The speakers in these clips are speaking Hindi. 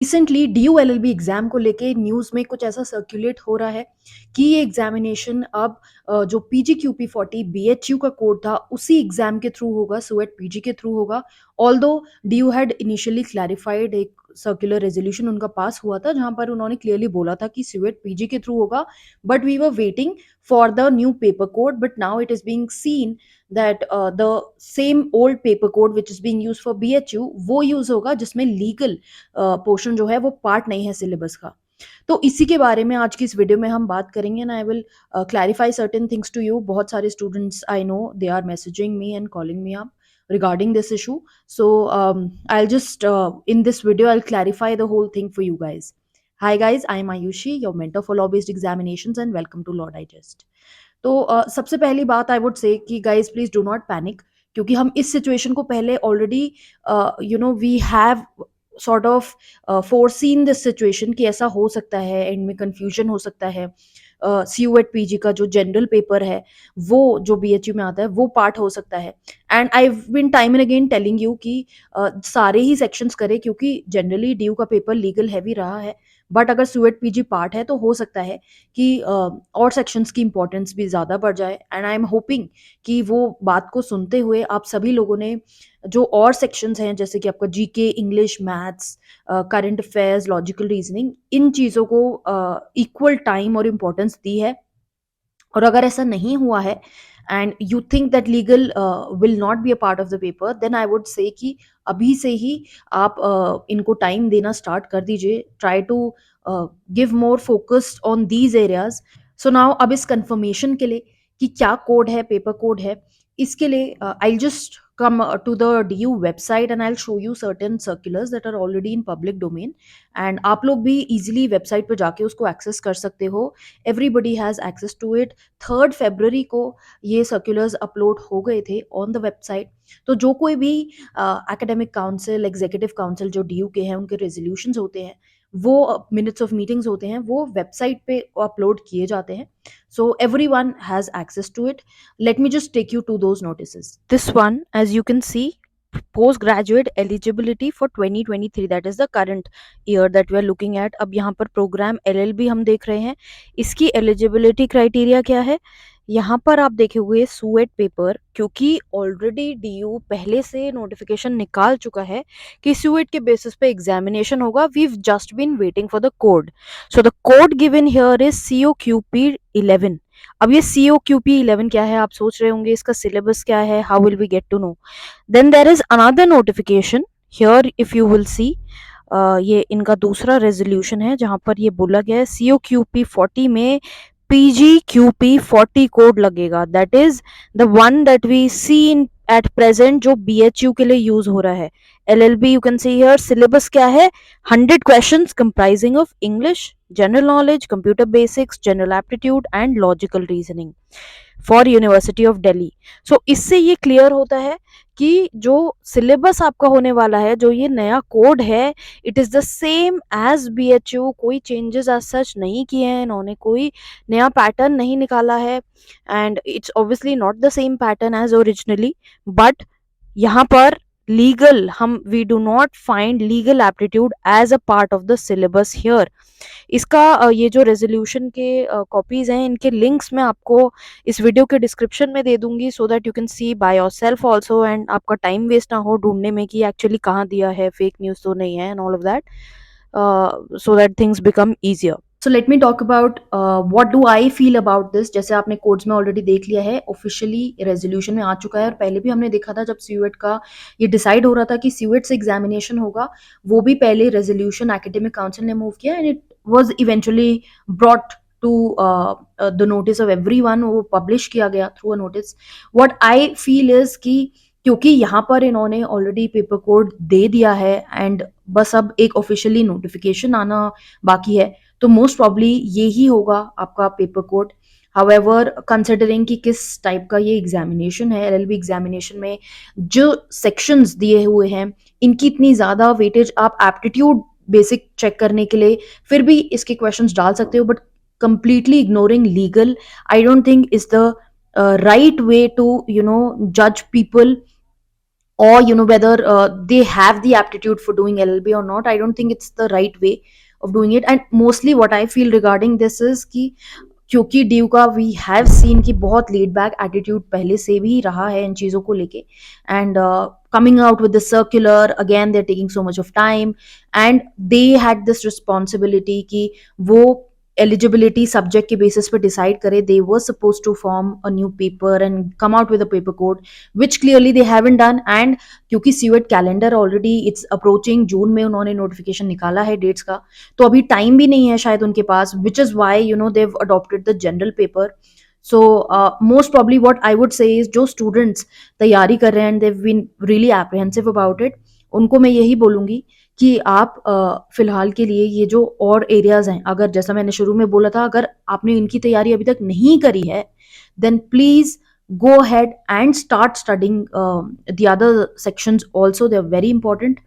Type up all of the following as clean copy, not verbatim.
रिसेंटली डीयू एलएलबी एग्जाम को लेके न्यूज़ में कुछ ऐसा सर्कुलेट हो रहा है कि ये एग्जामिनेशन अब जो PGQP40 BHU का कोड था उसी एग्जाम के थ्रू होगा, सुएट पीजी के थ्रू होगा। Although DU had initially clarified, एक सर्कुलर रेजोल्यूशन उनका पास हुआ था जहां पर उन्होंने क्लियरली बोला था कि सुएट पीजी के थ्रू होगा, but we were waiting for the new paper code. But now it is being seen that the same old paper code which is being use for BHU वो यूज होगा, जिसमें लीगल पोर्शन जो है वो पार्ट नहीं है सिलेबस का। तो इसी के बारे में आज की इस वीडियो में हम बात करेंगे and I will clarify certain things to you. बहुत सारे students I know they are messaging me and calling me up regarding this issue. So I'll just in this video I'll clarify the whole thing for you guys. Hi guys, I am Ayushi, your mentor for law based examinations, and welcome to Law Digest. तो सबसे पहली बात आई वुड से कि guys please do not panic, क्योंकि हम इस सिचुएशन को पहले already we have sort of foreseen this situation कि ऐसा हो सकता है, एंड में कंफ्यूजन हो सकता है। CUET PG का जो जनरल पेपर है वो जो BHU में आता है वो पार्ट हो सकता है। And I been time and again telling you कि सारे ही सेक्शंस करें, क्योंकि जनरली ड्यू का पेपर लीगल हैवी रहा है, बट अगर सुएट पीजी पार्ट है तो हो सकता है कि और सेक्शंस की इंपॉर्टेंस भी ज़्यादा बढ़ जाए। एंड आई एम होपिंग कि वो बात को सुनते हुए आप सभी लोगों ने जो और सेक्शंस हैं, जैसे कि आपका GK, English, maths, current affairs, logical reasoning, इन चीज़ों को इक्वल टाइम और इम्पोर्टेंस दी है। और अगर ऐसा नहीं हुआ है and you think that legal will not be a part of the paper, then I would say कि अभी से ही आप इनको टाइम देना स्टार्ट कर दीजिए। Try to give more focus on these areas. So now अब इस कंफर्मेशन के लिए कि क्या कोड है, पेपर कोड है, इसके लिए I just come to the DU website and I'll show you certain circulars that are already in public domain, and आप लोग भी easily वेबसाइट पर जाके उसको एक्सेस कर सकते हो। Everybody has access to it. 3 फरवरी को ये सर्कुलर्स अपलोड हो गए थे ऑन द वेबसाइट। तो जो कोई भी एकेडमिक काउंसिल, एग्जीक्यूटिव काउंसिल जो DU के हैं, उनके रेजोल्यूशंस होते हैं, वो मिनट्स ऑफ मीटिंग्स होते हैं, वो वेबसाइट पे अपलोड किए जाते हैं। So everyone has access to it. Let me just take you to those notices. This one, as you can see, postgraduate eligibility for 2023, that is the current year that we are looking at. अब यहाँ पर प्रोग्राम LLB हम देख रहे हैं, इसकी एलिजिबिलिटी क्राइटेरिया क्या है। यहाँ पर आप देखे हुए सुएट पेपर, क्योंकि ऑलरेडी DU पहले से नोटिफिकेशन निकाल चुका है कि सुएट के बेसिस पे एग्जामिनेशन होगा। We just been waiting for the code. So the code given here is COQP11। अब ये COQP11 क्या है, आप सोच रहे होंगे इसका सिलेबस क्या है, how will we get to know. Then there is another notification here, if you will see, ये इनका दूसरा रेजोल्यूशन है जहां पर ये बोला गया है COQP40 में PGQP40 कोड लगेगा। That is the one that we see in at present, जो BHU के लिए यूज हो रहा है। LLB you can see here, syllabus क्या है, 100 questions comprising of English, general knowledge, computer basics, general aptitude and logical reasoning for university of Delhi. So इससे ये क्लियर होता है कि जो सिलेबस आपका होने वाला है, जो ये नया कोड है, it is the same as BHU। कोई चेंजेस एज सच नहीं किए हैं इन्होंने, कोई नया पैटर्न नहीं निकाला है, and it's obviously not the same pattern as originally. But यहाँ पर लीगल, हम we do not find legal aptitude as a part of the syllabus here. इसका ये जो रेजोल्यूशन के कॉपीज हैं, इनके लिंक्स मैं आपको इस वीडियो के डिस्क्रिप्शन में दे दूंगी, so that you can C by yourself also, and आपका टाइम वेस्ट ना हो ढूंढने में कि एक्चुअली कहाँ दिया है, फेक न्यूज़ तो नहीं है, and all of that, so that things become easier. So let me talk about what do I feel about this. जैसे आपने कोड्स में ऑलरेडी देख लिया है, ऑफिशियली रेजोल्यूशन में आ चुका है, और पहले भी हमने देखा था जब सीयूएट का ये डिसाइड हो रहा था कि सीयूएट से एग्जामिनेशन होगा, वो भी पहले रेजोल्यूशन एकेडमिक काउंसिल ने मूव किया, and it was eventually brought to the notice of everyone. वो पब्लिश किया गया through a notice. What I feel is कि क्योंकि यहाँ पर इन्होंने ऑलरेडी पेपर कोड दे दिया है एंड बस अब एक ऑफिशियली नोटिफिकेशन आना बाकी है, तो मोस्ट प्रॉब्ली ये ही होगा आपका पेपर कोड। हाउएवर, कंसिडरिंग कि किस टाइप का ये एग्जामिनेशन है, LLB एग्जामिनेशन में जो सेक्शंस दिए हुए हैं, इनकी इतनी ज़्यादा वेटेज आप एप्टीट्यूड बेसिक चेक करने के लिए फिर भी इसके क्वेश्चंस डाल सकते हो, but completely ignoring legal, I don't think is the right way to judge people or whether they have the aptitude for doing LLB or not. I don't think it's the right way of doing it. And mostly what I feel regarding this is कि क्योंकि ड्यू का वी हैव सीन कि बहुत लेड बैक एटीट्यूड पहले से भी रहा है इन चीज़ों को लेके, and coming out with the circular again they're taking so much of time, and they had this responsibility कि वो eligibility subject के basis पे decide करे. They were supposed to form a new paper and come out with a paper code, which clearly they haven't done. And क्योंकि CUET calendar already it's approaching, जून में उन्होंने notification निकाला है dates का, तो अभी टाइम भी नहीं है शायद उनके पास, which is why they've adopted the general paper. So most probably what I would say is जो students तैयारी कर रहे हैं and they've been really apprehensive about it, उनको मैं यही बोलूँगी कि आप फिलहाल के लिए ये जो और एरियाज़ हैं, अगर जैसा मैंने शुरू में बोला था, अगर आपने इनकी तैयारी अभी तक नहीं करी है, then please go ahead and start studying the other sections also. They're very important,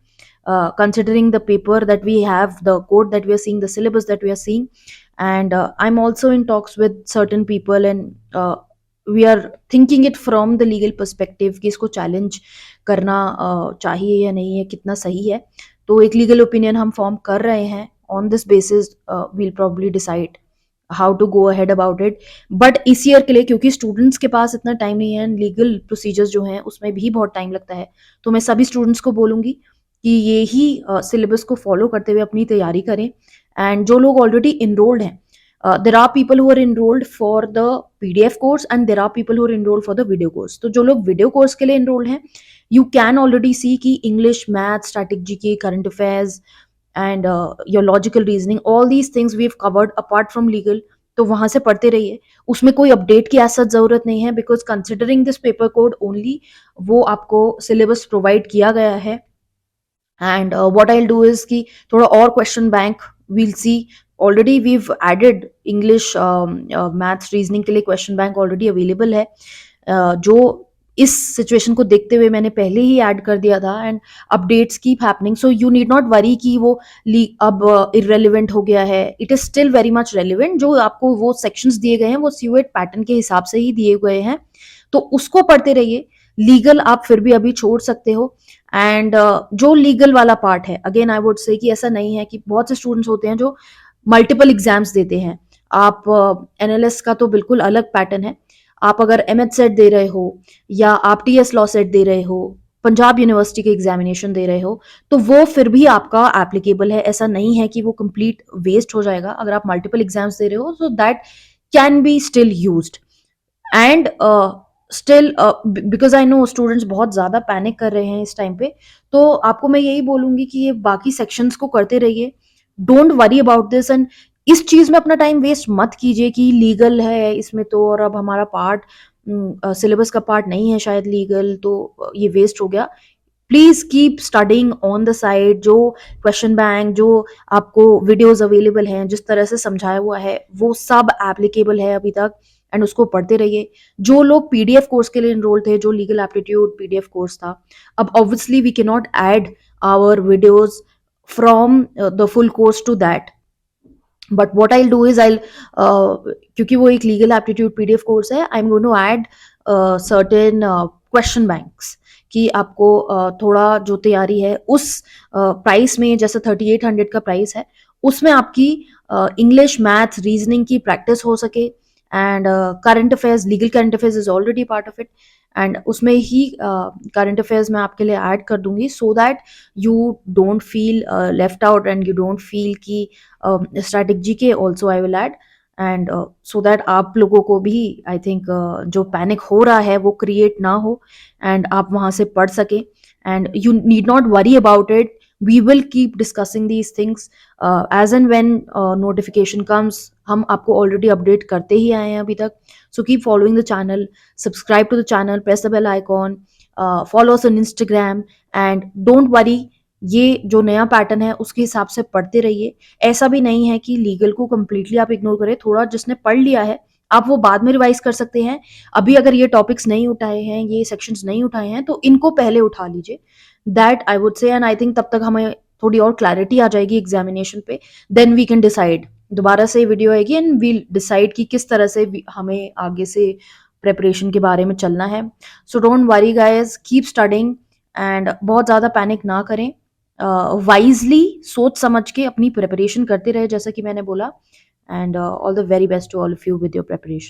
considering the paper that we have, the code that we are seeing, the syllabus that we are seeing. And I'm also in talks with certain people, and we are thinking it from the legal perspective कि इसको challenge करना चाहिए या नहीं है, कितना सही है. तो एक लीगल ओपिनियन हम फॉर्म कर रहे हैं. On this basis we'll probably decide how to go ahead about it. But इस ईयर के लिए क्योंकि स्टूडेंट्स के पास इतना टाइम नहीं है, लीगल प्रोसीजर्स जो हैं उसमें भी बहुत टाइम लगता है, तो मैं सभी स्टूडेंट्स को बोलूँगी कि ये ही सिलेबस को फॉलो करते हुए अपनी तैयारी करें. एंड जो लोग ऑलरेडी इनरोल्ड हैं, there are people who are enrolled for the PDF course and there are people who are enrolled for the video course. तो जो लोग वीडियो कोर्स के लिए इनरोल्ड हैं, you can already see कि English, Math, Static GK, Current Affairs and your logical reasoning, all these things we've covered apart from legal. तो वहां से पढ़ते रहिए, उसमें कोई अपडेट की ऐसा जरूरत नहीं है, because considering this paper code only वो आपको सिलेबस प्रोवाइड किया गया है. And what I do is कि थोड़ा और question bank we'll see. Already we've added English, maths, reasoning के लिए क्वेश्चन बैंक ऑलरेडी अवेलेबल है, जो इस सिचुएशन को देखते हुए मैंने पहले ही ऐड कर दिया था. And updates keep happening, so you need not worry कि वो अब इररेलेवेंट हो गया है. It is still very much relevant. जो आपको वो सेक्शंस दिए गए हैं वो CUET पैटर्न के हिसाब से ही दिए गए हैं, तो उसको पढ़ते रहिए. लीगल आप फिर भी अभी छोड़ सकते हो. एंड जो लीगल वाला पार्ट है, अगेन आई वुड से कि ऐसा नहीं है कि बहुत से स्टूडेंट्स होते हैं जो मल्टीपल एग्जाम्स देते हैं. आप NLS का तो बिल्कुल अलग पैटर्न है. आप अगर MH सेट दे रहे हो या आप TS लॉ सेट दे रहे हो, पंजाब यूनिवर्सिटी के एग्जामिनेशन दे रहे हो, तो वो फिर भी आपका एप्लीकेबल है. ऐसा नहीं है कि वो कंप्लीट वेस्ट हो जाएगा. अगर आप मल्टीपल एग्जाम्स दे रहे हो, so that can be still used. And still because I know students बहुत ज़्यादा पैनिक कर रहे हैं इस टाइम पे, तो आपको मैं यही बोलूँगी कि ये बाकी सेक्शंस को करते रहिए. Don't worry about this. And इस चीज़ में अपना टाइम वेस्ट मत कीजिए कि लीगल है इसमें तो, और अब हमारा पार्ट सिलेबस का पार्ट नहीं है शायद लीगल, तो ये वेस्ट हो गया. Please keep studying on the side. जो क्वेश्चन बैंक, जो आपको वीडियोस अवेलेबल हैं, जिस तरह से समझाया हुआ है, वो सब एप्लीकेबल है अभी तक, एंड उसको पढ़ते रहिए. जो लोग PDF कोर्स के लिए इनरोल थे, जो लीगल एप्टीट्यूड PDF कोर्स था, अब obviously we can not add our videos from the full course to that. But what I do is I, क्योंकि वो एक लीगल एप्टीट्यूड PDF कोर्स है, I am going to add certain question banks कि आपको थोड़ा जो तैयारी है उस प्राइस में, जैसे 3800 का प्राइस है, उसमें आपकी इंग्लिश, मैथ्स, रीजनिंग की प्रैक्टिस हो सके. And current affairs, legal current affairs is already part of it, and उसमें ही करंट अफेयर्स मैं आपके लिए ऐड कर दूंगी, so that you don't feel left out and you don't feel कि static GK also I will add. And so that आप लोगों को भी आई थिंक जो पैनिक हो रहा है वो क्रिएट ना हो, एंड आप वहां से पढ़ सके. And you need not worry about it. We will keep discussing these things as and when notification comes. हम आपको ऑलरेडी अपडेट करते ही आए हैं अभी तक. So keep following the channel, subscribe to the channel, press the bell icon, follow us on Instagram, and don't worry. ये जो नया पैटर्न है उसके हिसाब से पढ़ते रहिए. ऐसा भी नहीं है कि लीगल को कंप्लीटली आप इग्नोर करें. थोड़ा जिसने पढ़ लिया है आप वो बाद में रिवाइज कर सकते हैं. अभी अगर ये टॉपिक्स नहीं उठाए हैं, ये सेक्शंस नहीं उठाए हैं, तो इनको पहले उठा लीजिए. दैट आई वुड से. एंड आई थिंक तब तक हमें थोड़ी और क्लैरिटी आ जाएगी एग्जामिनेशन पे. Then we can decide. दोबारा से वीडियो आएगी एंड वील डिसाइड कि किस तरह से हमें आगे से प्रेपरेशन के बारे में चलना है. So don't worry guys, keep studying and बहुत ज़्यादा पैनिक ना करें। वाइज़ली सोच समझ के अपनी प्रिपरेशन करते रहे जैसा कि मैंने बोला। And all the very best to all of you with your preparation.